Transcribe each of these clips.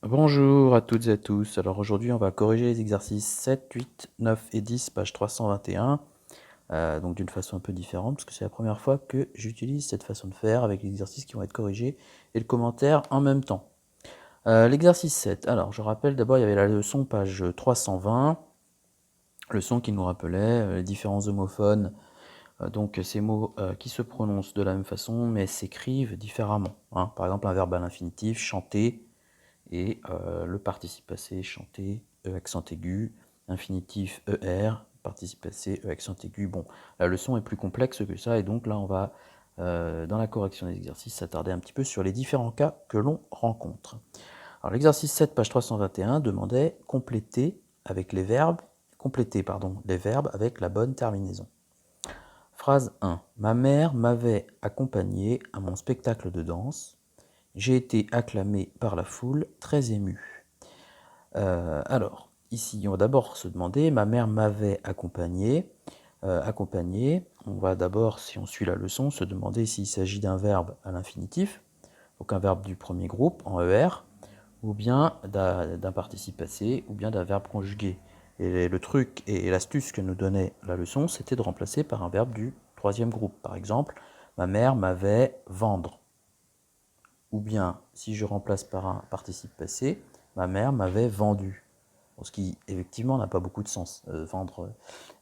Bonjour à toutes et à tous. Alors aujourd'hui, on va corriger les exercices 7, 8, 9 et 10, page 321. Donc d'une façon un peu différente, parce que c'est la première fois que j'utilise cette façon de faire avec les exercices qui vont être corrigés et le commentaire en même temps. L'exercice 7. Alors je rappelle d'abord, il y avait la leçon page 320, leçon qui nous rappelait les différents homophones, donc ces mots qui se prononcent de la même façon mais s'écrivent différemment, hein. Par exemple, un verbe à l'infinitif, chanter, et le participe passé chanté, accent aigu, infinitif ER, participe passé, accent aigu. Bon, la leçon est plus complexe que ça, et donc là on va, dans la correction des exercices, s'attarder un petit peu sur les différents cas que l'on rencontre. Alors l'exercice 7, page 321, demandait compléter les verbes avec la bonne terminaison. Phrase 1. Ma mère m'avait accompagné à mon spectacle de danse. J'ai été acclamé par la foule, très ému. Alors, ici, on va d'abord se demander, ma mère m'avait accompagné. On va d'abord, si on suit la leçon, se demander s'il s'agit d'un verbe à l'infinitif, donc un verbe du premier groupe en ER, ou bien d'un participe passé, ou bien d'un verbe conjugué. Et le truc et l'astuce que nous donnait la leçon, c'était de remplacer par un verbe du troisième groupe. Par exemple, ma mère m'avait vendre. Ou bien, si je remplace par un participe passé, ma mère m'avait vendu. Ce qui, effectivement, n'a pas beaucoup de sens.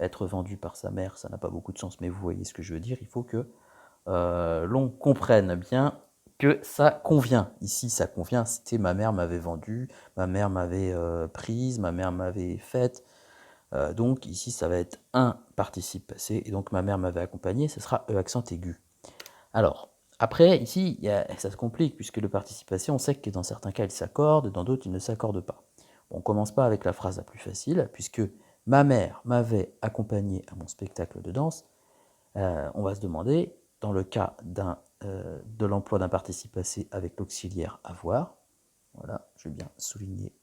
Être vendu par sa mère, ça n'a pas beaucoup de sens. Mais vous voyez ce que je veux dire. Il faut que l'on comprenne bien que ça convient. Ici, ça convient. C'était ma mère m'avait vendu, ma mère m'avait prise, ma mère m'avait faite. Donc ici, ça va être un participe passé. Et donc ma mère m'avait accompagné. Ce sera accent aigu. Alors, après, ici, ça se complique, puisque le participe passé, on sait que dans certains cas, il s'accorde, dans d'autres, il ne s'accorde pas. On ne commence pas avec la phrase la plus facile, puisque ma mère m'avait accompagné à mon spectacle de danse. On va se demander, dans le cas de l'emploi d'un participe passé avec l'auxiliaire avoir, voilà, je vais bien souligner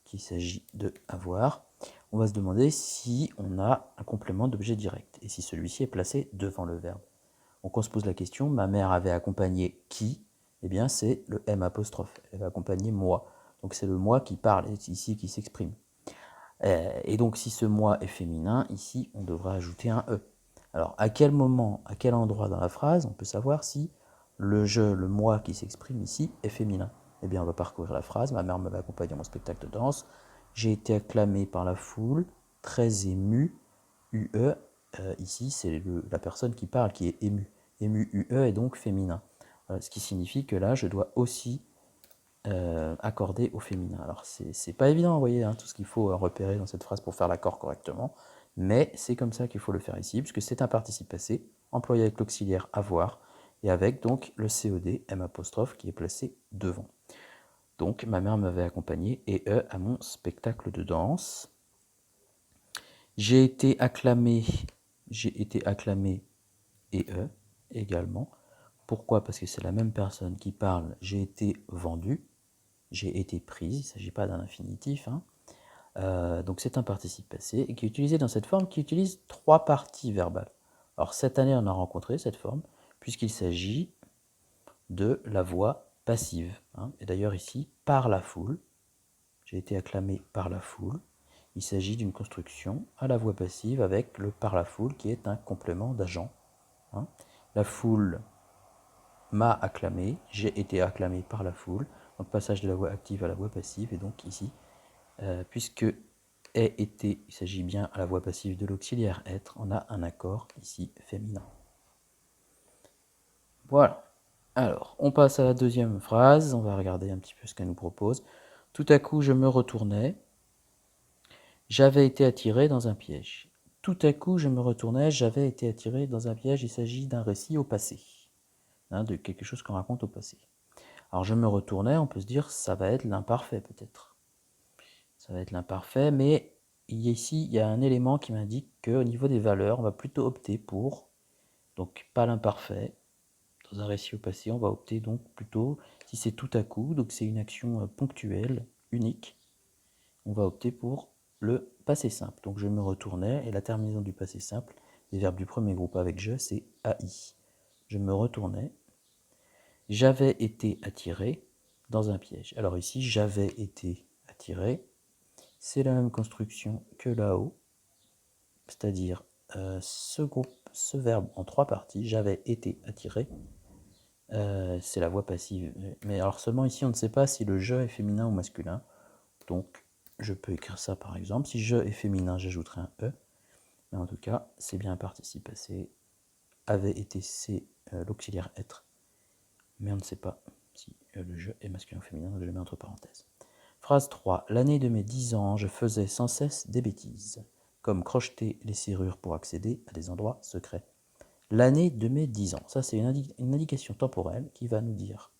qu'il s'agit de avoir, on va se demander si on a un complément d'objet direct, et si celui-ci est placé devant le verbe. Donc on se pose la question, ma mère avait accompagné qui? Eh bien c'est le M apostrophe, elle va accompagner moi. Donc c'est le moi qui parle ici, qui s'exprime. Et donc si ce moi est féminin, ici on devra ajouter un E. Alors à quel moment, à quel endroit dans la phrase, on peut savoir si le je, le moi qui s'exprime ici est féminin? Eh bien on va parcourir la phrase, ma mère m'avait accompagné à mon spectacle de danse, j'ai été acclamé par la foule, très ému, UE, ici c'est la personne qui parle qui est émue. Ému UE est donc féminin. Ce qui signifie que là je dois aussi accorder au féminin. Alors c'est pas évident, vous voyez, hein, tout ce qu'il faut repérer dans cette phrase pour faire l'accord correctement, mais c'est comme ça qu'il faut le faire ici, puisque c'est un participe passé, employé avec l'auxiliaire avoir, et avec donc le CED, M apostrophe, qui est placé devant. Donc ma mère m'avait accompagné, et à mon spectacle de danse. J'ai été acclamé, et également. Pourquoi? Parce que c'est la même personne qui parle, j'ai été vendu, j'ai été prise, il ne s'agit pas d'un infinitif, hein. Donc c'est un participe passé et qui est utilisé dans cette forme qui utilise trois parties verbales. Alors cette année on a rencontré cette forme puisqu'il s'agit de la voix passive, hein. Et d'ailleurs ici, par la foule, j'ai été acclamé par la foule, il s'agit d'une construction à la voix passive avec le par la foule qui est un complément d'agent, hein. La foule m'a acclamé, j'ai été acclamé par la foule, donc passage de la voix active à la voix passive, et donc ici, puisque est été, il s'agit bien à la voix passive de l'auxiliaire être, on a un accord ici féminin. Voilà. Alors, on passe à la deuxième phrase, on va regarder un petit peu ce qu'elle nous propose. Tout à coup, je me retournais, j'avais été attiré dans un piège. Tout à coup, je me retournais, j'avais été attiré dans un piège, il s'agit d'un récit au passé, hein, de quelque chose qu'on raconte au passé. Alors, je me retournais, on peut se dire, ça va être l'imparfait peut-être. Ça va être l'imparfait, mais ici, il y a un élément qui m'indique qu'au niveau des valeurs, on va plutôt opter pour, donc pas l'imparfait. Dans un récit au passé, on va opter donc plutôt, si c'est tout à coup, donc c'est une action ponctuelle, unique, on va opter pour le passé simple. Donc je me retournais, et la terminaison du passé simple, des verbes du premier groupe avec je, c'est AI. Je me retournais, j'avais été attiré, dans un piège. Alors ici, j'avais été attiré. C'est la même construction que là-haut, c'est-à-dire ce verbe en 3 parties, j'avais été attiré. C'est la voix passive. Mais alors seulement ici, on ne sait pas si le je est féminin ou masculin. Donc, je peux écrire ça par exemple. Si je est féminin, j'ajouterai un e. Mais en tout cas, c'est bien un participe passé. Avait été, c'est l'auxiliaire être. Mais on ne sait pas si le je est masculin ou féminin. Je le mets entre parenthèses. Phrase 3. L'année de mes 10 ans, je faisais sans cesse des bêtises, comme crocheter les serrures pour accéder à des endroits secrets. L'année de mes 10 ans, ça c'est une indication temporelle qui va nous dire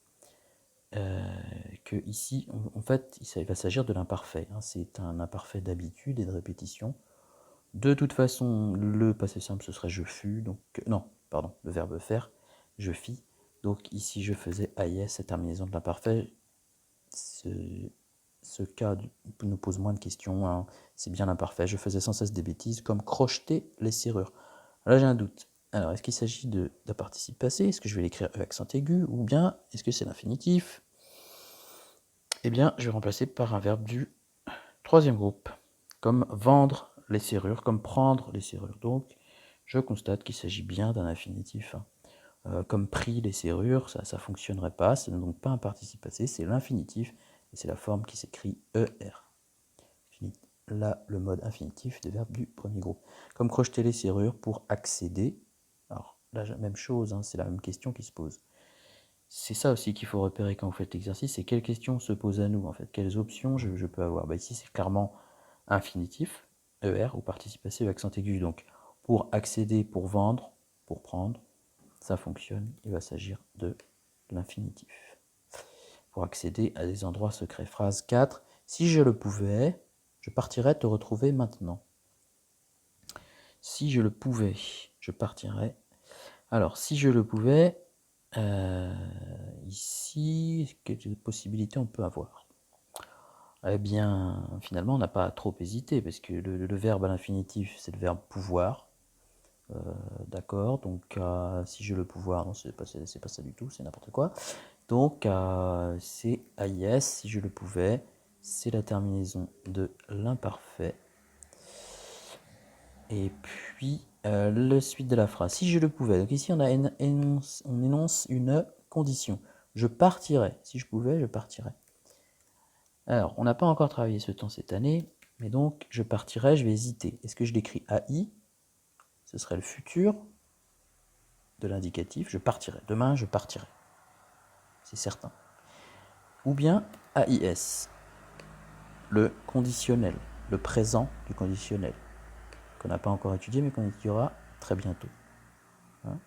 que ici, en fait, il va s'agir de l'imparfait. Hein. C'est un imparfait d'habitude et de répétition. De toute façon, le passé simple, ce serait je fus, donc non, pardon, le verbe faire, je fis. Donc ici, je faisais AIS, cette terminaison de l'imparfait. Ce cas nous pose moins de questions. Hein. C'est bien l'imparfait. Je faisais sans cesse des bêtises, comme crocheter les serrures. Là, j'ai un doute. Alors, est-ce qu'il s'agit d'un participe passé? Est-ce que je vais l'écrire E accent aigu? Ou bien, est-ce que c'est l'infinitif? Eh bien, je vais remplacer par un verbe du troisième groupe, comme vendre les serrures, comme prendre les serrures. Donc, je constate qu'il s'agit bien d'un infinitif. Comme pris les serrures, ça ne fonctionnerait pas. Ce n'est donc pas un participe passé, c'est l'infinitif. Et c'est la forme qui s'écrit ER. Là, le mode infinitif des verbes du premier groupe. Comme crocheter les serrures pour accéder. Alors, là, même chose, hein, c'est la même question qui se pose. C'est ça aussi qu'il faut repérer quand vous faites l'exercice, c'est quelles questions se posent à nous, en fait, quelles options je peux avoir. Ici, c'est clairement infinitif, ER, ou participe passé ou accent aigu. Donc, pour accéder, pour vendre, pour prendre, ça fonctionne. Il va s'agir de l'infinitif. Pour accéder à des endroits secrets. Phrase 4. Si je le pouvais, je partirais te retrouver maintenant. Si je le pouvais, je partirais. Alors, si je le pouvais, ici, quelles possibilités on peut avoir? Eh bien, finalement, on n'a pas trop hésité, parce que le verbe à l'infinitif, c'est le verbe pouvoir. D'accord, donc si je le pouvoir, non, c'est pas ça du tout, c'est n'importe quoi. Donc, c'est AIS, si je le pouvais, c'est la terminaison de l'imparfait. Et puis, la suite de la phrase, si je le pouvais. Donc ici, on énonce une condition. Je partirais. Si je pouvais, je partirais. Alors, on n'a pas encore travaillé ce temps cette année, mais donc, je partirais, je vais hésiter. Est-ce que je l'écris AI? Ce serait le futur de l'indicatif. Je partirais. Demain, je partirai. C'est certain. Ou bien AIS, le conditionnel, le présent du conditionnel, qu'on n'a pas encore étudié, mais qu'on étudiera très bientôt. Hein?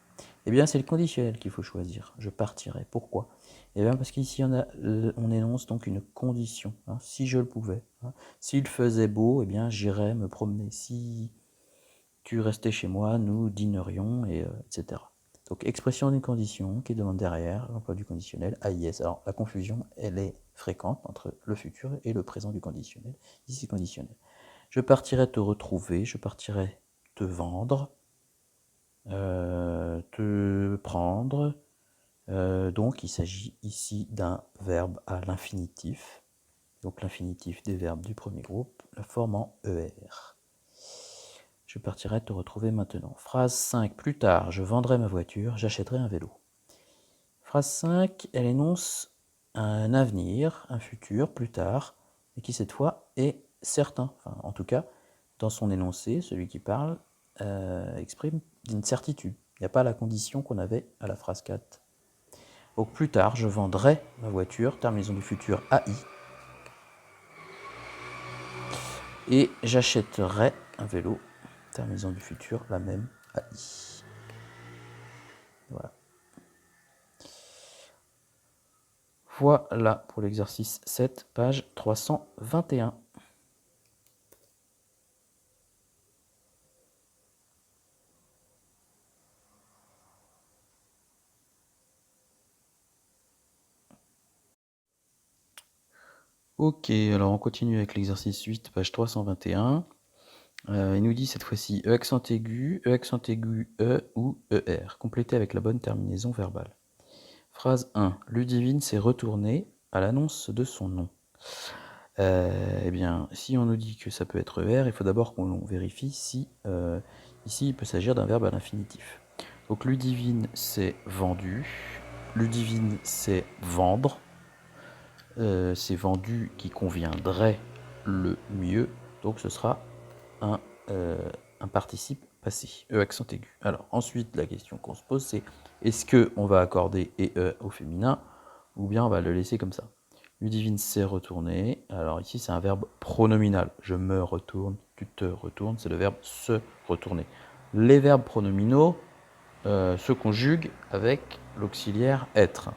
Eh bien, c'est le conditionnel qu'il faut choisir. Je partirai. Pourquoi? Eh bien, parce qu'ici, on énonce donc une condition. Hein, si je le pouvais. Hein. S'il faisait beau, eh bien, j'irais me promener. Si tu restais chez moi, nous dînerions, etc. Donc, expression d'une condition qui demande derrière l'emploi du conditionnel AIS. Alors, la confusion, elle est fréquente entre le futur et le présent du conditionnel. Ici, conditionnel. Je partirai te retrouver, je partirai te vendre, te prendre. Donc, il s'agit ici d'un verbe à l'infinitif. Donc, l'infinitif des verbes du premier groupe, la forme en ER. Je partirai te retrouver maintenant. Phrase 5. Plus tard, je vendrai ma voiture, j'achèterai un vélo. Phrase 5, elle énonce un avenir, un futur, plus tard, et qui cette fois est certain. Enfin, en tout cas, dans son énoncé, celui qui parle exprime une certitude. Il n'y a pas la condition qu'on avait à la phrase 4. Donc plus tard, je vendrai ma voiture, terminaison du futur AI, et j'achèterai un vélo, terminaison du futur, la même AI. Voilà. Voilà pour l'exercice 7, page 321. Ok, alors on continue avec l'exercice 8, page 321. Il nous dit cette fois-ci E accent aigu, E ou ER, complété avec la bonne terminaison verbale. Phrase 1. Ludivine s'est retournée à l'annonce de son nom. Eh bien, si on nous dit que ça peut être ER, il faut d'abord qu'on vérifie si ici il peut s'agir d'un verbe à l'infinitif. Donc Ludivine c'est vendu, Ludivine c'est vendre, c'est vendu qui conviendrait le mieux, donc ce sera un, participe passé, E accent aigu. Alors ensuite la question qu'on se pose c'est est-ce qu'on va accorder EE au féminin ou bien on va le laisser comme ça. Ludivine s'est retournée. Alors ici, c'est un verbe pronominal. Je me retourne, tu te retournes, c'est le verbe se retourner. Les verbes pronominaux se conjuguent avec l'auxiliaire être.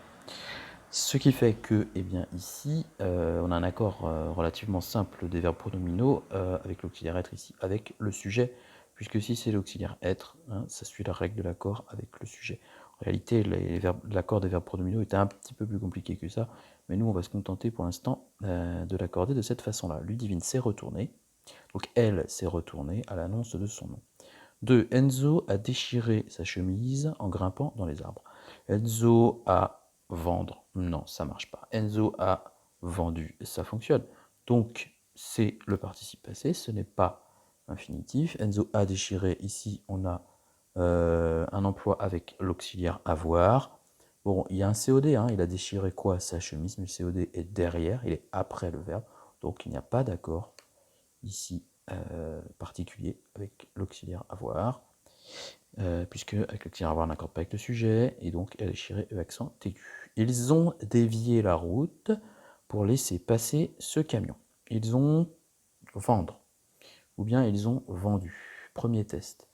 Ce qui fait que, eh bien, ici, on a un accord relativement simple des verbes pronominaux avec l'auxiliaire être ici, avec le sujet, puisque si c'est l'auxiliaire être, hein, ça suit la règle de l'accord avec le sujet. En réalité, l'accord des verbes pronominaux était un petit peu plus compliqué que ça, mais nous, on va se contenter pour l'instant de l'accorder de cette façon-là. Ludivine s'est retournée, donc elle s'est retournée à l'annonce de son nom. 2. Enzo a déchiré sa chemise en grimpant dans les arbres. Enzo a vendre. Non, ça marche pas. Enzo a vendu. Ça fonctionne. Donc, c'est le participe passé. Ce n'est pas infinitif. Enzo a déchiré. Ici, on a un emploi avec l'auxiliaire avoir. Bon, il y a un COD. Hein. Il a déchiré quoi? Sa chemise. Mais le COD est derrière. Il est après le verbe. Donc, il n'y a pas d'accord ici particulier avec l'auxiliaire avoir, puisque avec l'auxiliaire avoir on n'accorde pas avec le sujet, et donc elle est chirée E accent aigu. Ils ont dévié la route pour laisser passer ce camion. Ils ont vendre, ou bien ils ont vendu. Premier test.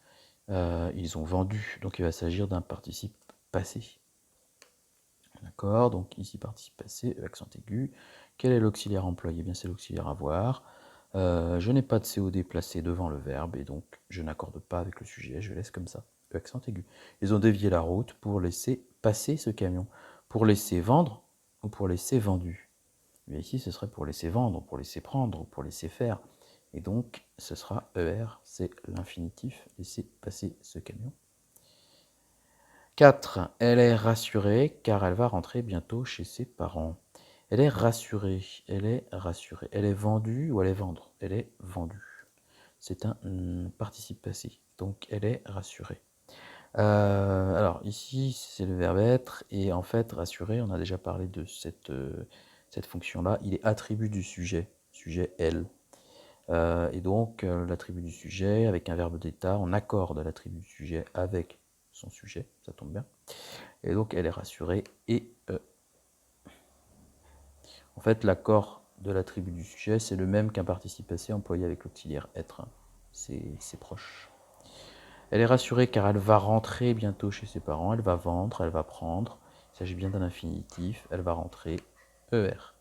Ils ont vendu, donc il va s'agir d'un participe passé. D'accord, donc ici participe passé, E accent aigu. Quel est l'auxiliaire employé? Bien c'est l'auxiliaire avoir. Je n'ai pas de COD placé devant le verbe et donc je n'accorde pas avec le sujet, je laisse comme ça, E accent aigu. Ils ont dévié la route pour laisser passer ce camion. Pour laisser vendre ou pour laisser vendu? Mais ici ce serait pour laisser vendre, pour laisser prendre ou pour laisser faire. Et donc ce sera ER, c'est l'infinitif, laisser passer ce camion. 4. Elle est rassurée car elle va rentrer bientôt chez ses parents. Elle est rassurée, elle est rassurée. Elle est vendue ou elle est vendre? Elle est vendue. C'est un participe passé, donc elle est rassurée. Alors ici, c'est le verbe être, et en fait, rassurée, on a déjà parlé de cette fonction-là. Il est attribut du sujet elle. Et donc, l'attribut du sujet, avec un verbe d'état, on accorde l'attribut du sujet avec son sujet, ça tombe bien. Et donc elle est rassurée et en fait l'accord de l'attribut du sujet c'est le même qu'un participe passé employé avec l'auxiliaire être. C'est proche. Elle est rassurée car elle va rentrer bientôt chez ses parents, elle va vendre, elle va prendre. Il s'agit bien d'un infinitif, elle va rentrer ER.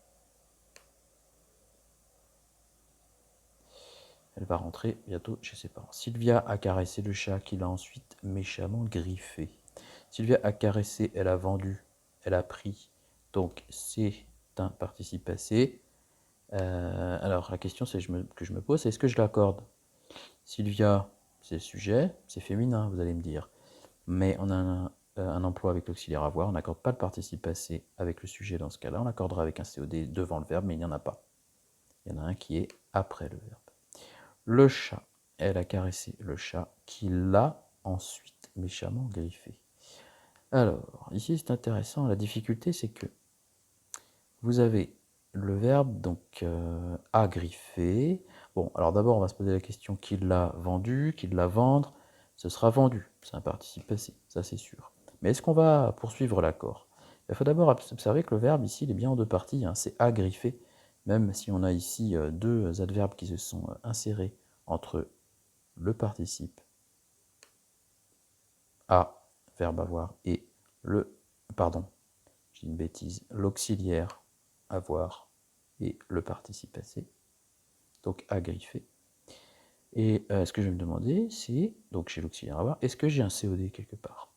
Elle va rentrer bientôt chez ses parents. Sylvia a caressé le chat qu'il a ensuite méchamment griffé. Sylvia a caressé, elle a vendu, elle a pris. Donc c'est un participe passé. Alors la question que je me pose, c'est est-ce que je l'accorde? Sylvia, c'est le sujet, c'est féminin, vous allez me dire. Mais on a un emploi avec l'auxiliaire avoir, on n'accorde pas le participe passé avec le sujet dans ce cas-là, on accordera avec un COD devant le verbe, mais il n'y en a pas. Il y en a un qui est après le verbe. Le chat, elle a caressé le chat qui l'a ensuite méchamment griffé. Alors, ici c'est intéressant, la difficulté c'est que vous avez le verbe donc a griffé. Bon, alors d'abord on va se poser la question qui l'a vendu, qui l'a vendre. Ce sera vendu, c'est un participe passé, ça c'est sûr. Mais est-ce qu'on va poursuivre l'accord? Il faut d'abord observer que le verbe ici il est bien en deux parties, hein, c'est a griffé, même si on a ici deux adverbes qui se sont insérés entre le participe a, verbe avoir, et j'ai une bêtise, l'auxiliaire avoir et le participe passé, donc a griffé. Et ce que je vais me demander, c'est, donc chez l'auxiliaire avoir, est-ce que j'ai un COD quelque part?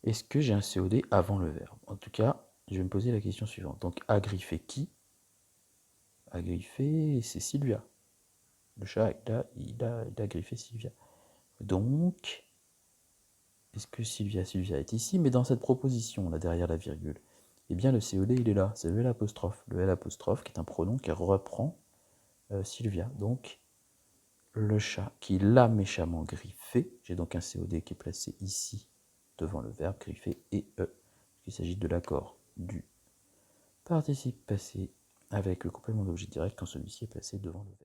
Est-ce que j'ai un COD avant le verbe? En tout cas, je vais me poser la question suivante. Donc a griffé qui? A griffé, c'est Sylvia. Le chat, il a griffé Sylvia. Donc, est-ce que Sylvia est ici? Mais dans cette proposition, là, derrière la virgule, eh bien le COD il est là, c'est le L'. Le L' qui est un pronom qui reprend Sylvia. Donc le chat qui l'a méchamment griffé, j'ai donc un COD qui est placé ici devant le verbe griffer et il s'agit de l'accord du participe passé avec le complément d'objet direct quand celui-ci est placé devant le verbe.